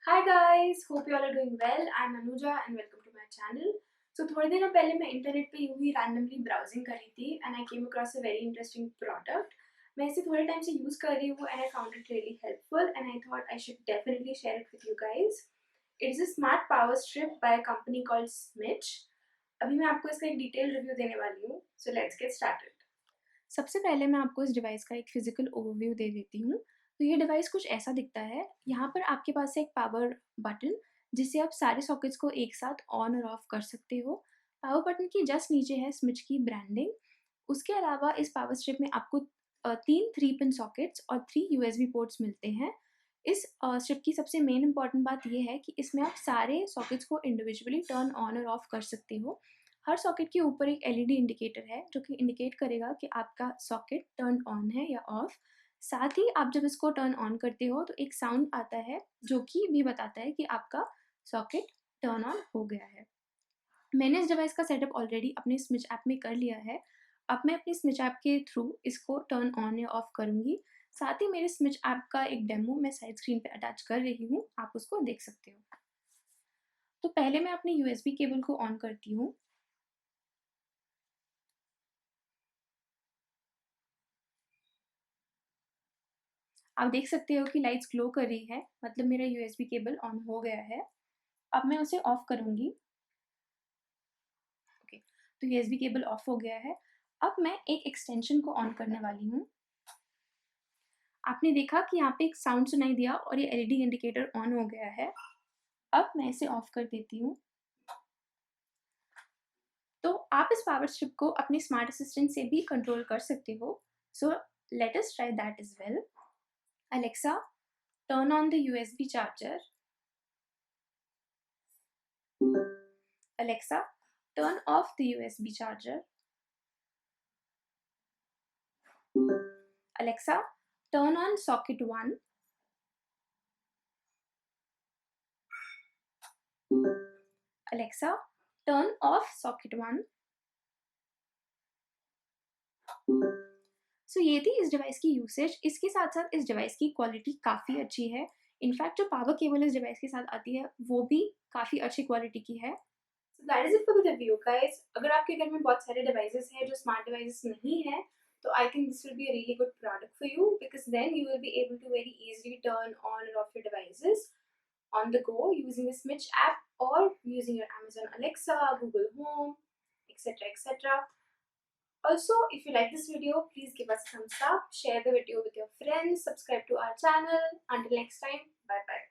Hi guys, hope you all are doing well. I'm Anuja and welcome to my channel. So थोड़े दिनों पहले मैं internet पे यूं ही रैंडमली ब्राउजिंग कर रही थी and I came across a very interesting product. मैं इसे थोड़े टाइम से यूज़ कर रही हूँ and I found it really helpful and I thought I should definitely share it with you guys. It is a smart power strip by a company called Smich. अभी मैं आपको इसका एक डिटेल रिव्यू देने वाली हूँ, सो लेट्स गेट स्टार्टेड. सबसे पहले मैं आपको इस डिवाइस का एक फिजिकल ओवरव्यू दे देती हूँ. तो ये डिवाइस कुछ ऐसा दिखता है. यहाँ पर आपके पास है एक पावर बटन जिससे आप सारे सॉकेट्स को एक साथ ऑन और ऑफ कर सकते हो. पावर बटन की जस्ट नीचे है स्मिच की ब्रांडिंग. उसके अलावा इस पावर स्ट्रिप में आपको 3 3 पिन सॉकेट्स और 3 यूएसबी पोर्ट्स मिलते हैं. इस स्ट्रिप की सबसे मेन इंपॉर्टेंट बात ये है कि इसमें आप सारे सॉकेट्स को इंडिविजुअली टर्न ऑन और ऑफ कर सकते हो. हर सॉकेट के ऊपर एक एलईडी इंडिकेटर है जो कि इंडिकेट करेगा कि आपका सॉकेट टर्न ऑन है या ऑफ. साथ ही आप जब इसको टर्न ऑन करते हो तो एक साउंड आता है जो कि भी बताता है कि आपका सॉकेट टर्न ऑन हो गया है. मैंने इस डिवाइस का सेटअप ऑलरेडी अपने स्मिच ऐप में कर लिया है. अब मैं अपनी स्मिच ऐप के थ्रू इसको टर्न ऑन या ऑफ करूँगी. साथ ही मेरे स्मिच ऐप का एक डेमो मैं साइड स्क्रीन पे अटैच कर रही हूँ, आप उसको देख सकते हो. तो पहले मैं अपनी यूएसबी केबल को ऑन करती हूँ. आप देख सकते हो कि लाइट्स ग्लो कर रही है, मतलब मेरा यूएसबी केबल ऑन हो गया है. अब मैं उसे ऑफ करूँगी. ओके, तो यूएसबी केबल ऑफ हो गया है. अब मैं एक एक्सटेंशन को ऑन करने वाली हूँ. आपने देखा कि यहाँ पे एक साउंड सुनाई दिया और ये एलईडी इंडिकेटर ऑन हो गया है. अब मैं इसे ऑफ कर देती हूँ. तो आप इस पावर स्ट्रिप को अपने स्मार्ट असिस्टेंट से भी कंट्रोल कर सकते हो. So let us try that as well. Alexa, turn on the USB charger. Alexa, turn off the USB charger. Alexa, turn on socket 1. Alexa, turn off socket 1. सो ये थी इस डिवाइस की usage. इसके साथ साथ इस डिवाइस की क्वालिटी काफ़ी अच्छी है. इनफैक्ट जो पावर केबल इस डिवाइस के साथ आती है वो भी काफ़ी अच्छी क्वालिटी की है. So that is it for the review guys. अगर आपके घर में बहुत सारे डिवाइसेस हैं जो स्मार्ट डिवाइसेस नहीं है, तो I think this will be a really good product for you because then you will be able to very easily turn on and off your devices on the go using the Smitch app or using your Amazon Alexa, Google Home, etc. etc. Also, if you like this video, please give us a thumbs up, share the video with your friends, subscribe to our channel. Until next time, bye bye.